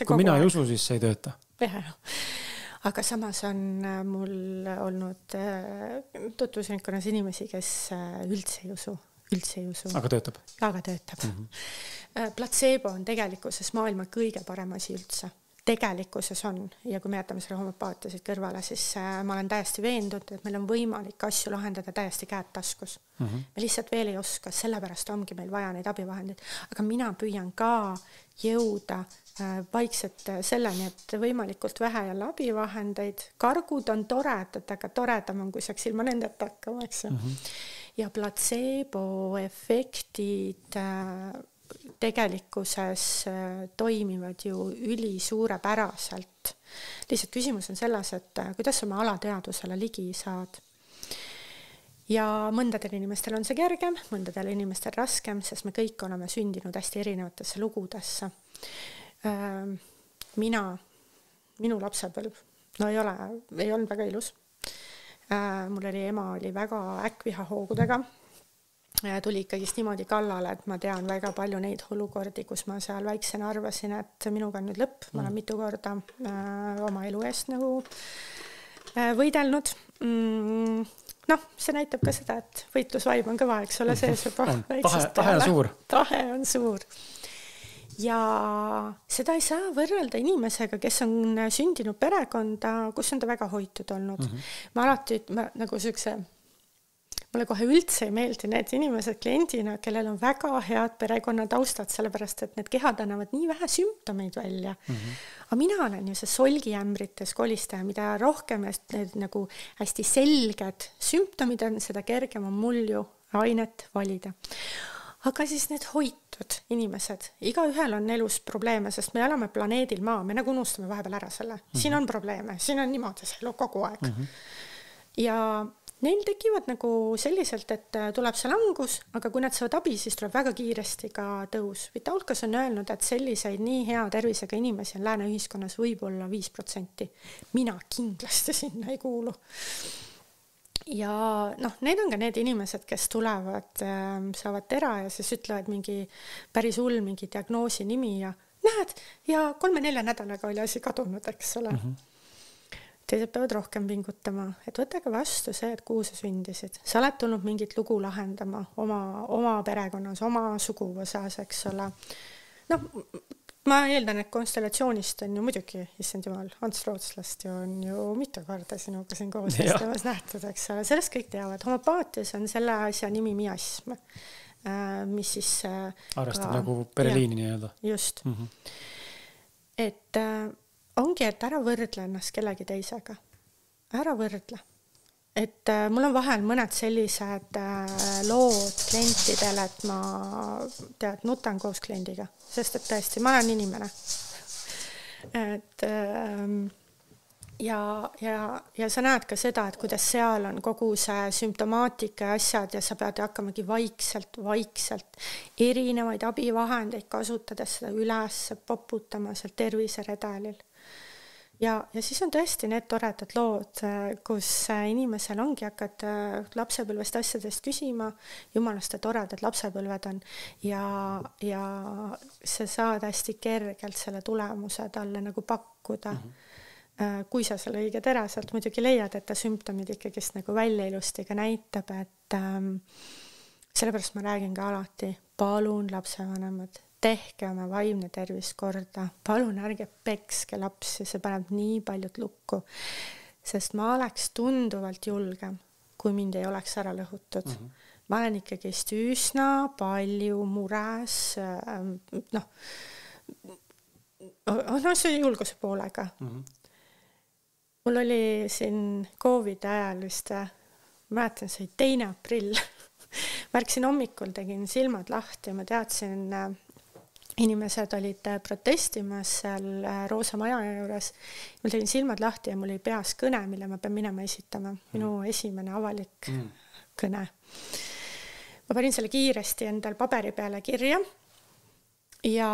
tehakse kui kogu mina aeg. ei usu, siis see ei tööta. Aga samas on mul olnud tutvusringkonnas inimesi, kes üldse ei usu. Aga töötab. Aga töötab. Placebo on tegelikkuses maailma kõige parem asi üldse. Tegelikkuses on, ja kui me jätame selle homopaatiasid kõrvale, siis ma olen täiesti veendunud, et meil on võimalik asju lahendada täiesti käed taskus. Me lihtsalt veel ei oska, sellepärast ongi meil vaja neid abivahendeid. Aga mina püüan ka jõuda vaikselt selleni, et võimalikult vähe jälle abivahendeid. Kargud on toredad, aga toredam on, kui saaks ilma nendeta hakkama, eks. Ja placebo efektid tegelikkuses toimivad ju üli suurepäraselt. Lihtsalt küsimus on selles, et kuidas oma alateadusele ligi saad. Ja mõndadel inimestel on see kergem, mõndadel inimestel raskem, sest me kõik oleme sündinud hästi erinevatesse lugudesse. Minu lapsepõlv, no ei olnud väga ilus. Mul ema oli väga äkkvihahoogudega. Tuli ikkagist niimoodi kallale, et ma tean väga palju neid olukordi, kus ma seal väiksena arvasin, et minuga on nüüd lõpp. Ma olen mitu korda oma elu eest nagu võidelnud. See näitab ka seda, et võitlusvaim on kõva, eks ole, sees juba väiksest peale. Tahe on suur. Ja seda ei saa võrrelda inimesega, kes on sündinud perekonda, kus on ta väga hoitud olnud. Ma alati nagu sükse mulle kohe üldse ei meeldi need inimesed kliendina, kellel on väga head perekonna taustad, sellepärast, et need kehad annavad nii vähe sümptomeid välja. Aga mina olen ju see solgiämbrites kolistaja, mida rohkem need nagu hästi selged sümptomid on, seda kergem on mul ju ainet valida. Aga siis need hoitud inimesed, igaühel on elus probleeme, sest me elame planeedil Maa, me nagu unustame vahepeal ära selle. Siin on probleeme, siin on niimoodi see elu kogu aeg. Ja neil tekivad nagu selliselt, et tuleb see langus, aga kui nad saavad abi, siis tuleb väga kiiresti ka tõus. Vitaukas on öelnud, et selliseid nii hea tervisega inimesi on lääne ühiskonnas võib-olla 5%. Mina kindlasti sinna ei kuulu. Ja need on ka need inimesed, kes tulevad, saavad tera ja siis ütlevad mingi päris hull mingi diagnoosi nimi ja näed, ja 3-4 nädalaga oli asi kadunud, eks ole. Teised peavad rohkem pingutama, et võtage vastu see, et kuhu sa sündisid. Sa oled tulnud mingit lugu lahendama oma perekonnas, oma suguvõsas, eks ole. Ma eeldan, et konstellatsioonist on ju muidugi, issand jumal, Ants Rootslast ju on ju mitu korda sinuga siin koos temas nähtud, eks ole. Sellest kõik teavad. Homopaatias on selle asja nimi miasm, mis siis arvestab nagu pereliini nii-öelda. Just. Et ongi, et ära võrdle ennast kellegi teisega. Ära võrdle. Et mul on vahel mõned sellised lood klientidele, et ma nutan koos kliendiga, sest et tõesti, ma olen inimene. Et ja sa näed ka seda, et kuidas seal on kogu see sümptomaatika ja asjad ja sa pead hakkamagi vaikselt erinevaid abivahendeid kasutades seda üles poputama seal terviseredelil. Ja siis on tõesti need toredad lood, kus inimesel ongi hakkad lapsepõlvest asjadest küsima, jumalaste toredad lapsepõlved on ja sa saad hästi kergelt selle tulemuse talle nagu pakkuda. Kui sa selle õige teraselt muidugi leiad, et ta sümptomid ikkagist nagu välja ilusti ka näitab, et sellepärast ma räägin ka alati, palun lapsevanemad, tehke oma vaimne tervis korda, palun ärge pekske lapsi, see paneb nii paljud lukku, sest ma oleks tunduvalt julgem, kui mind ei oleks ära lõhutud. Ma olen ikkagist üsna palju mures, see julguse poolega. Mul oli siin COVID ajal vist, mäletan, see 2. aprill. Märksin hommikul, tegin silmad lahti ja ma teadsin, inimesed olid protestimas seal Roosa maja juures. Mul tegin silmad lahti ja mul oli peas kõne, mille ma pean minema esitama. Minu esimene avalik kõne. Ma panin selle kiiresti endal paberi peale kirja ja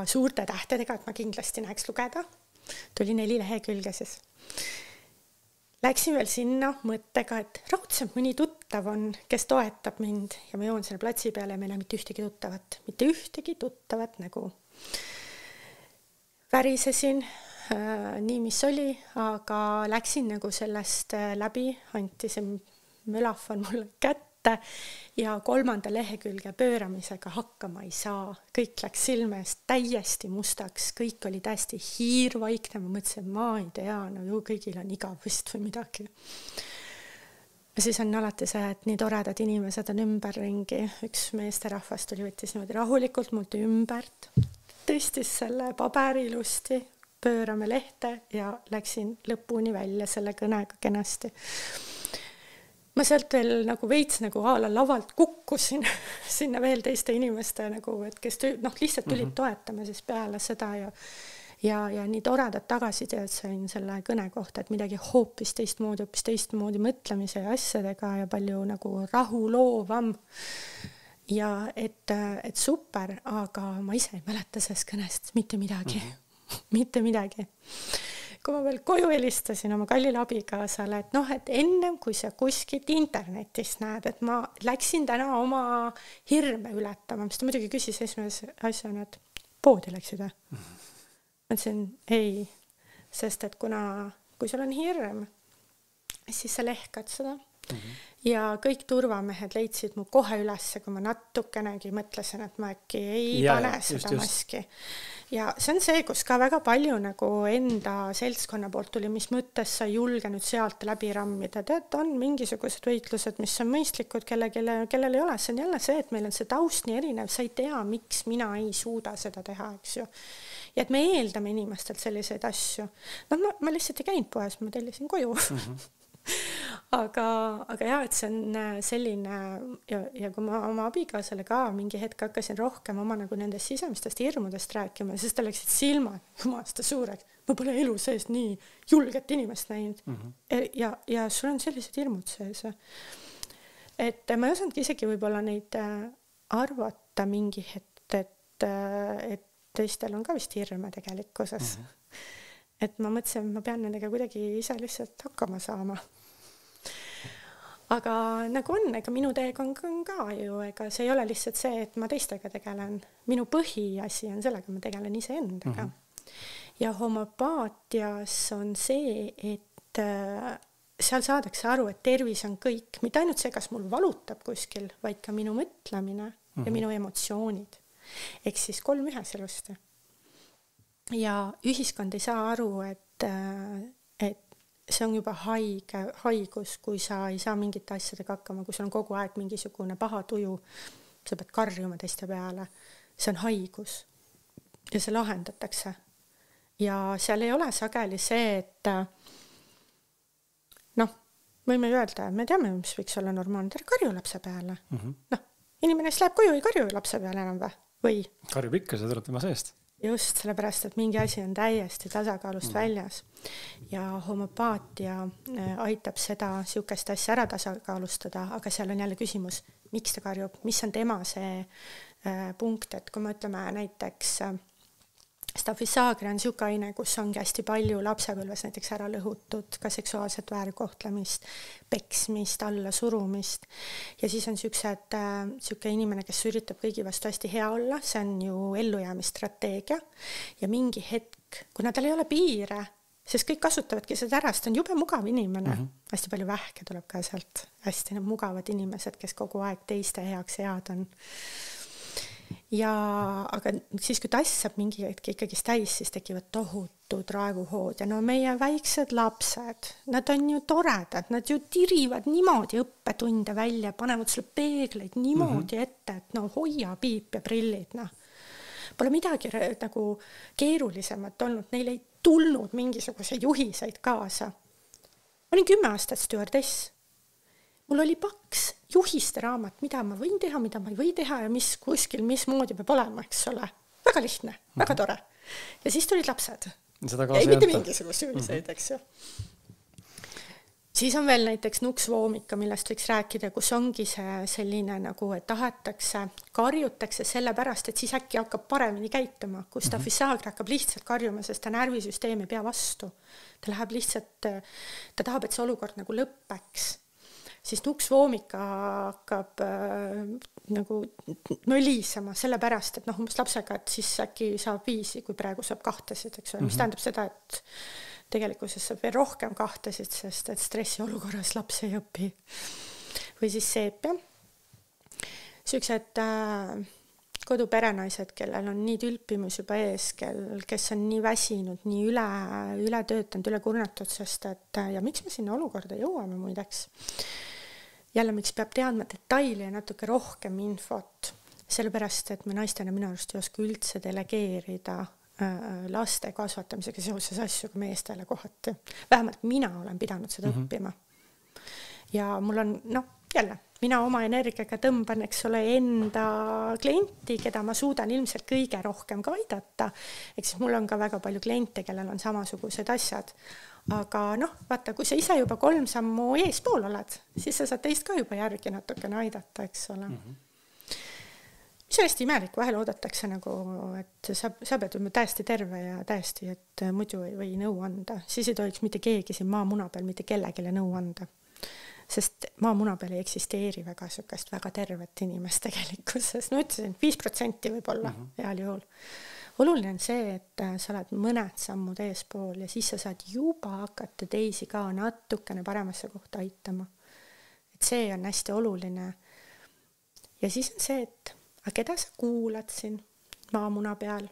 suurte tähtedega, et ma kindlasti näeks lugeda. Tuli 4 lehekülge siis. Läksin veel sinna mõttega, et raudselt mõni tuttav on, kes toetab mind ja ma joon selle platsi peale ja meil on mitte ühtegi tuttavat nägu. pärisesin nii, mis oli, aga läksin nagu sellest läbi, anti see mülafon mulle kätte ja 3. lehekülge pööramisega hakkama ei saa. Kõik läks silme eest täiesti mustaks, kõik oli täiesti hiirvaikne, ma mõtlesin, ma ei tea, no ju kõigil on igavust või midagi. Ja siis on alati see, et nii toredad inimesed on ümberringi. Üks meesterahvas tuli, võttis niimoodi rahulikult mult ümbert, tõstis selle paberi ilusti, pöörame lehte ja läksin lõpuni välja selle kõnega kenasti. Ma sealt veel nagu veits nagu aala lavalt kukkusin sinna veel teiste inimeste nagu, et kes lihtsalt tulid toetama siis peale seda ja nii toredad tagasiteed sain selle kõne kohta, et midagi hoopis teistmoodi mõtlemise ja asjadega ja palju nagu rahuloovam. Ja et super, aga ma ise ei mäleta sellest kõnest mitte midagi. Mitte midagi. Kui ma veel koju helistasin oma kallile abikaasale, et et ennem kui sa kuskilt internetist näed, et ma läksin täna oma hirme ületama, mis ta muidugi küsis esimese asjana, et poodi läksid või? Ma ütlesin ei, sest et kui sul on hirm, siis sa lehkad seda. Ja kõik turvamehed leidsid mu kohe ülesse, kui ma natukenegi mõtlesin, et ma äkki ei pane seda maski. Ja see on see, kus ka väga palju nagu enda seltskonna poolt tuli, mis mõttes sa ei julge nüüd sealt läbi rammida. Tead, on mingisugused võitlused, mis on mõistlikud, kellel ei ole. See on jälle see, et meil on see taust nii erinev, sa ei tea, miks mina ei suuda seda teha, eks ju. Ja et me eeldame inimestelt selliseid asju. Ma lihtsalt ei käinud poes, ma tellisin koju. Aga jah, et see on selline ja kui ma oma abikaasale ka mingi hetk hakkasin rohkem oma nagu nendest sisemistest hirmudest rääkima, siis ta läksid silmad jumasta suureks. Ma pole elu sees nii julget inimest näinud. Ja sul on sellised hirmud sees. Et ma ei osanudki isegi võib-olla neid arvata mingi hetk, et teistel on ka vist hirme tegelikkuses. Et ma mõtlesin, et ma pean nendega kuidagi ise lihtsalt hakkama saama. Aga nagu on, ega minu teekond on ka ju, ega see ei ole lihtsalt see, et ma teistega tegelen. Minu põhiasi on sellega, ma tegelen iseendaga. Ja homopaatias on see, et seal saadakse aru, et tervis on kõik. Mitte ainult see, kas mul valutab kuskil, vaid ka minu mõtlemine ja minu emotsioonid. Ehk siis 3 ühes ilusti. Ja ühiskond ei saa aru, et see on juba haigus, kui sa ei saa mingite asjadega hakkama, kui sul on kogu aeg mingisugune paha tuju, sa pead karjuma teiste peale. See on haigus ja see lahendatakse. Ja seal ei ole sageli see, et võime öelda, me teame, mis võiks olla normaalne, tere karju lapse peale. Inimene läheb koju, ei karju lapse peale enam või? Karjub ikka, see tuleb tema seest. Just, sellepärast, et mingi asi on täiesti tasakaalust väljas. Ja homopaatia aitab seda siukest asja ära tasakaalustada, aga seal on jälle küsimus, miks ta karjub, mis on tema see punkt, et kui me ütleme näiteks Staphysagra on siuke aine, kus ongi hästi palju lapsepõlves näiteks ära lõhutud, ka seksuaalset väärkohtlemist, peksmist, alla surumist. Ja siis on siuke inimene, kes üritab kõigi vastu hästi hea olla, see on ju ellujäämisstrateegia. Ja mingi hetk, kuna tal ei ole piire, sest kõik kasutavadki seda ära, sest on jube mugav inimene. Hästi palju vähke tuleb ka sealt, hästi mugavad inimesed, kes kogu aeg teiste heaks head on. Ja aga siis, kui tass saab mingi hetk ikkagi täis, siis tekivad tohutud raevuhood ja meie väiksed lapsed, nad on ju toredad, nad ju tirivad niimoodi õppetunde välja, panevad sulle peegleid niimoodi ette, et hoia piip ja prillid. Pole midagi nagu keerulisemat olnud, neil ei tulnud mingisuguseid juhiseid kaasa. Ma olin 10 aastat stewardess. Mul oli paks juhiste raamat, mida ma võin teha, mida ma ei või teha ja mis kuskil, mismoodi peab olema, eks ole. Väga lihtne, väga tore. Ja siis tulid lapsed. Ei mitte mingisugust juhiseid, eks ju. Siis on veel näiteks nuksvoomika, millest võiks rääkida, kus ongi see selline nagu, et tahetakse, karjutakse selle pärast, et siis äkki hakkab paremini käituma, kus Staphysagra hakkab lihtsalt karjuma, sest ta närvisüsteem ei pea vastu. Ta läheb lihtsalt, ta tahab, et see olukord nagu lõppeks. siis nuksvoomika hakkab nagu nõlisema sellepärast, et umbes lapsega, et siis äkki saab 5, kui praegu saab 2, eks ole, mis tähendab seda, et tegelikkuses saab veel rohkem 2, sest et stressiolukorras laps ei õpi. Või siis seepia. Sellised koduperenaised, kellel on nii tülpimus juba ees, kes on nii väsinud, nii üle töötanud, üle kurnatud, sest et ja miks me sinna olukorda jõuame muideks? Jälle, miks peab teadma detaili ja natuke rohkem infot, sellepärast, et me naistena minu arust ei oska üldse delegeerida laste kasvatamisega seoses asju kui meestele kohati. Vähemalt mina olen pidanud seda õppima. Ja mul on, jälle, mina oma energiaga tõmban, eks ole, enda klienti, keda ma suudan ilmselt kõige rohkem ka aidata. Eks mul on ka väga palju kliente, kellel on samasugused asjad. Aga vaata, kui sa ise juba 3 sammu eespool oled, siis sa saad teist ka juba järgi natukene aidata, eks ole. Mis on hästi imelik, vahel oodatakse nagu, et sa pead täiesti terve ja täiesti, et muidu ei või nõu anda. Siis ei tohiks mitte keegi siin maamuna peal mitte kellegile nõu anda. Sest maamuna peal ei eksisteeri väga sükast väga tervet inimest tegelikkuses. Ütlesin, 5% võib olla heal juhul. Oluline on see, et sa oled mõned sammud eespool ja siis sa saad juba hakata teisi ka natukene paremasse kohta aitama. Et see on hästi oluline. Ja siis on see, et keda sa kuulad siin maamuna peal?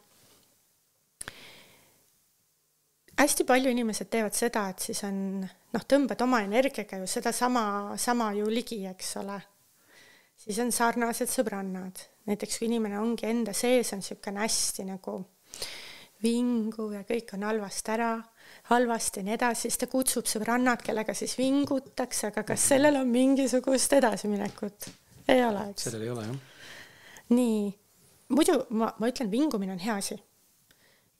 Hästi palju inimesed teevad seda, et siis on, tõmbad oma energiaga ju seda sama ju ligi, eks ole. Siis on sarnased sõbrannad. Näiteks kui inimene ongi enda sees, on selline hästi nagu vingu ja kõik on halvasti ja nii edasi, siis ta kutsub sõbrannad, kellega siis vingutakse, aga kas sellel on mingisugust edasiminekut? Ei ole, eks? Sellel ei ole, jah. Nii, muidu ma ütlen, vingumine on hea asi.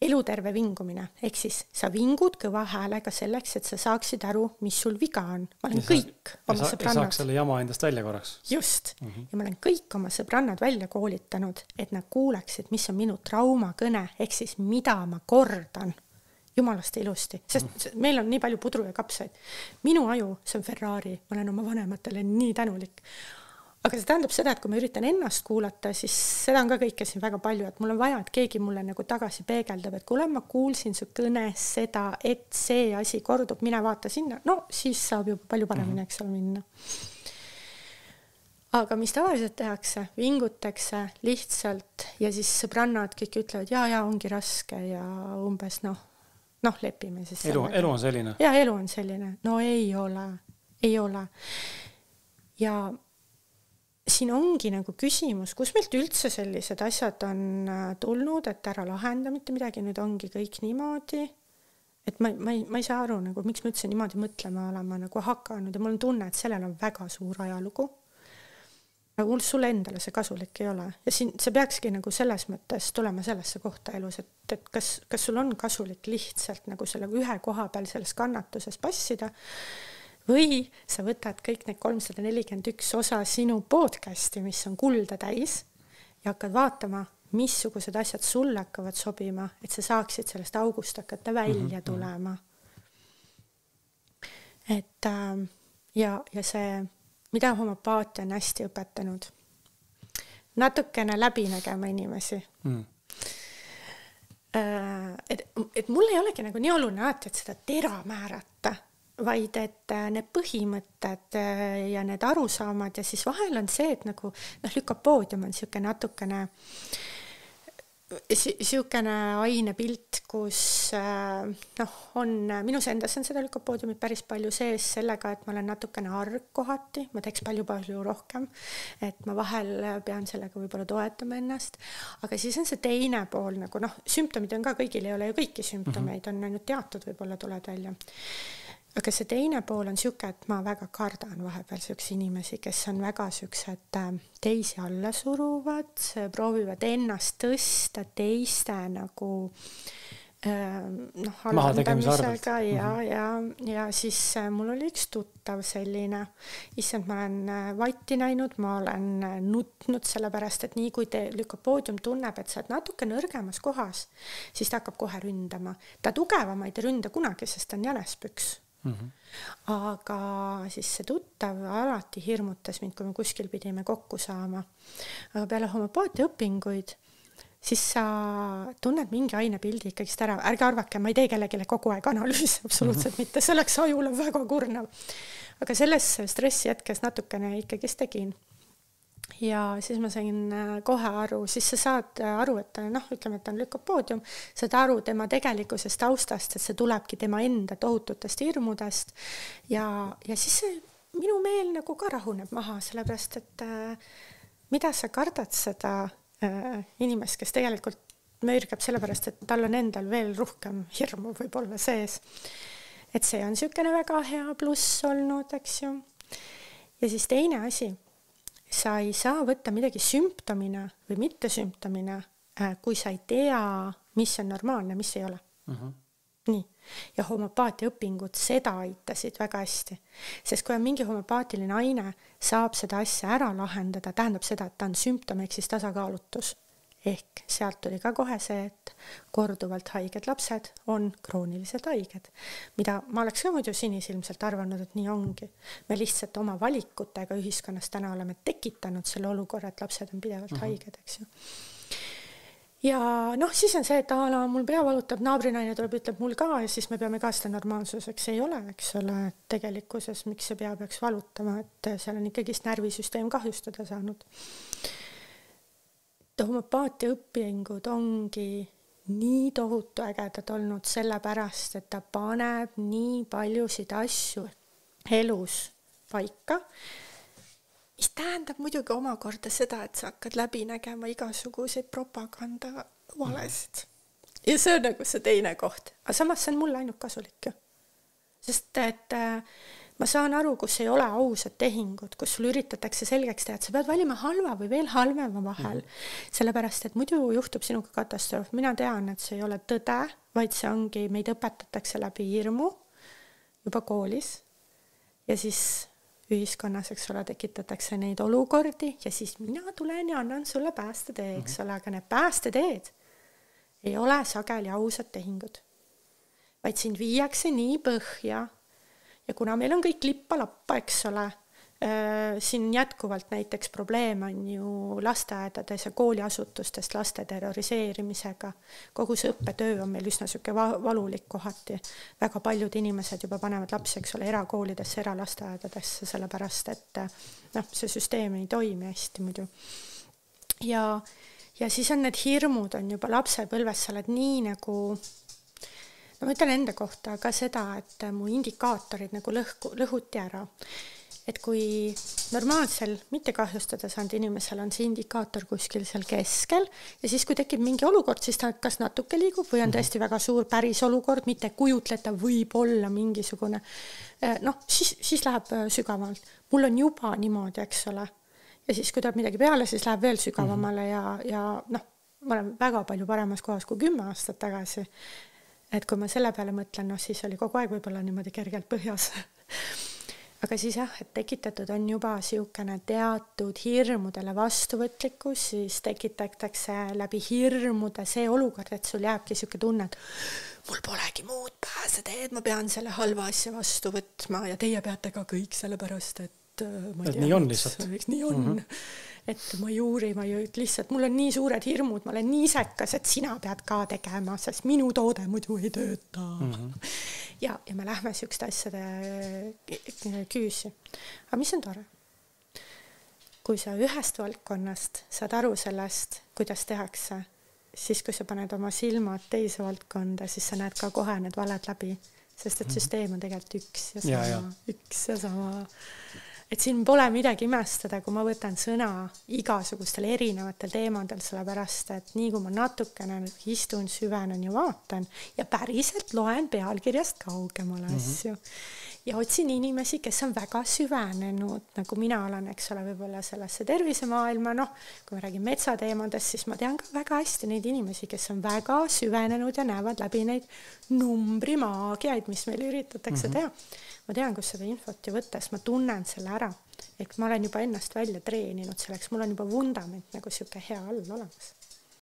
Eluterve vingumine, ehk siis sa vingud kõva häälega selleks, et sa saaksid aru, mis sul viga on. Ma olen kõik oma sõbrannad. Ja saaks selle jama endast välja korraks. Just. Ja ma olen kõik oma sõbrannad välja koolitanud, et nad kuuleksid, mis on minu traumakõne, ehk siis mida ma kordan jumalast ilusti. Sest meil on nii palju pudru ja kapsaid. Minu aju, see on Ferrari, ma olen oma vanematele nii tänulik. Aga see tähendab seda, et kui ma üritan ennast kuulata, siis seda on ka kõike siin väga palju, et mul on vaja, et keegi mulle nagu tagasi peegeldab, et kuule, ma kuulsin su kõnes seda, et see asi kordub, mine vaata sinna, siis saab juba palju paremini, eks ole, minna. Aga mis tavaliselt tehakse? Vingutakse lihtsalt ja siis sõbrannad kõik ütlevad, ja ongi raske ja umbes lepime siis. Elu on selline? Ja, elu on selline. No ei ole. Ja siin ongi nagu küsimus, kus meilt üldse sellised asjad on tulnud, et ära lahenda mitte midagi, nüüd ongi kõik niimoodi, et ma ei saa aru, nagu, miks ma üldse niimoodi mõtlema olema nagu hakanud ja mul on tunne, et sellel on väga suur ajalugu. Aga sulle endale see kasulik ei ole. Ja siin see peakski nagu selles mõttes tulema sellesse kohta elus, et kas sul on kasulik lihtsalt nagu selle ühe koha peal selles kannatuses passida, või sa võtad kõik need 341 osa sinu podcasti, mis on kulda täis ja hakkad vaatama, missugused asjad sulle hakkavad sobima, et sa saaksid sellest august hakata välja tulema. Et ja see, mida homopaatia on hästi õpetanud, natukene läbi nägema inimesi. Et mul ei olegi nagu nii oluline alati, et seda tera määrata, vaid et need põhimõtted ja need arusaamad ja siis vahel on see, et nagu lükopoodium on siukene ainepilt, kus on, minus endas on seda lükopoodiumit päris palju sees sellega, et ma olen natukene arg kohati, ma teeks palju rohkem, et ma vahel pean sellega võib-olla toetama ennast, aga siis on see teine pool, nagu sümptomid on ka kõigil, ei ole ju kõiki sümptomeid, on ainult teatud võib-olla tuled välja. Aga see teine pool on siuke, et ma väga kardan vahepeal siukse inimesi, kes on väga siuksed teisi alla suruvad, proovivad ennast tõsta teiste nagu alandamisega ja siis mul oli üks tuttav selline, issand, ma olen vatti näinud, ma olen nutnud sellepärast, et nii kui lükopoodium tunneb, et sa oled natuke nõrgemas kohas, siis ta hakkab kohe ründama. Ta tugevamaid ei ründa kunagi, sest ta on jänespüks. Aga siis see tuttav alati hirmutas mind, kui me kuskil pidime kokku saama. Aga peale homopaatia õpinguid, siis sa tunned mingi ainepildi ikkagi ära. Ärge arvake, ma ei tee kellegile kogu aeg analüüsi, absoluutselt mitte. See oleks ajule väga kurnav. Aga selles stressi hetkes natukene ikkagi tegin. Ja siis ma sain kohe aru, siis sa saad aru, et ütleme, et on lükopoodium, saad aru tema tegelikkusest taustast, et see tulebki tema enda tohututest hirmudest ja siis see minu meel nagu ka rahuneb maha, sellepärast, et mida sa kardad seda inimest, kes tegelikult möörgab sellepärast, et tal on endal veel rohkem hirmu võib-olla sees. Et see on niisugune väga hea pluss olnud, eks ju. Ja siis teine asi, sa ei saa võtta midagi sümptomina või mitte sümptomina, kui sa ei tea, mis on normaalne, mis ei ole. Nii. Ja homopaatia õpingud seda aitasid väga hästi. Sest kui on mingi homopaatiline aine, saab seda asja ära lahendada, tähendab seda, et ta on sümptom ehk siis tasakaalutus. Ehk sealt tuli ka kohe see, et korduvalt haiged lapsed on krooniliselt haiged, mida ma oleks ka muidu sinisilmselt arvanud, et nii ongi. Me lihtsalt oma valikutega ühiskonnas täna oleme tekitanud selle olukorra, et lapsed on pidevalt haiged, eks ju. Ja siis on see, et mul pea valutab, naabrinaine tuleb, ütleb mul ka ja siis me peame ka seda normaalsuseks. Ei ole, eks ole, tegelikkuses, miks see pea peaks valutama, et seal on ikkagist närvisüsteem kahjustada saanud. Homopaatia õpingud ongi nii tohutu ägedad olnud sellepärast, et ta paneb nii paljusid asju elus paika, mis tähendab muidugi omakorda seda, et sa hakkad läbi nägema igasuguseid propaganda valesid. Ja see on nagu see teine koht. Aga samas see on mulle ainult kasulik ju. Sest et ma saan aru, kus ei ole ausad tehingud, kus sul üritatakse selgeks teha, et sa pead valima halva või veel halvema vahel. Sellepärast, et muidu juhtub sinuga katastroof. Mina tean, et see ei ole tõde, vaid see ongi, meid õpetatakse läbi hirmu juba koolis. Ja siis ühiskonnas, eks ole, tekitatakse neid olukordi ja siis mina tulen ja annan sulle päästetee, eks ole, aga need päästeteed ei ole sageli ausad tehingud. Vaid sind viiakse nii põhja. Ja kuna meil on kõik lippa-lappa, eks ole, siin jätkuvalt näiteks probleem on ju lasteaedades ja kooliasutustest laste terroriseerimisega. Kogu see õppetöö on meil üsna siuke valulik kohati. Väga paljud inimesed juba panevad lapsi, eks ole, erakoolidesse, eralasteaedadesse, sellepärast, et see süsteem ei toimi hästi muidu. Ja siis on need hirmud on juba lapsepõlves, sa oled nii nagu... Ma ütlen enda kohta ka seda, et mu indikaatorid nagu lõhuti ära. Et kui normaalsel, mitte kahjustada saanud inimesel on see indikaator kuskil seal keskel ja siis kui tekib mingi olukord, siis ta kas natuke liigub või on tõesti väga suur päris olukord, mitte kujutleta võib olla mingisugune, siis läheb sügavalt. Mul on juba niimoodi, eks ole. Ja siis kui tuleb midagi peale, siis läheb veel sügavamale ja ma olen väga palju paremas kohas kui 10 aastat tagasi. Et kui ma selle peale mõtlen, siis oli kogu aeg võib-olla niimoodi kergelt põhjas. Aga siis et tekitatud on juba siukene teatud hirmudele vastuvõtlikkus, siis tekitatakse läbi hirmude see olukord, et sul jääbki siuke tunne, et mul polegi muud pääseteed, ma pean selle halva asja vastu võtma ja teie peate ka kõik sellepärast, et ma ei tea, nii on lihtsalt. Nii on. Et ma ei uuri, lihtsalt mul on nii suured hirmud, ma olen nii isekas, et sina pead ka tegema, sest minu toode muidu ei tööta. Ja me lähme siukeste asjade küüsi. Aga mis on tore? Kui sa ühest valdkonnast saad aru sellest, kuidas tehakse, siis kui sa paned oma silmad teise valdkonda, siis sa näed ka kohe need valed läbi, sest et süsteem on tegelikult üks ja sama. Et siin pole midagi imestada, kui ma võtan sõna igasugustel erinevatel teemadel, sellepärast, et nii kui ma natukene istun, süvenen ja vaatan ja päriselt loen pealkirjast kaugemale asju. Ja otsin inimesi, kes on väga süvenenud, nagu mina olen, eks ole, võib-olla sellesse tervisemaailma, kui me räägime metsateemadest, siis ma tean ka väga hästi neid inimesi, kes on väga süvenenud ja näevad läbi neid numbrimaagiaid, mis meil üritatakse teha. Ma tean, kus seda infot ju võttes, ma tunnen selle ära, et ma olen juba ennast välja treeninud selleks, mul on juba vundament nagu siuke hea all olemas.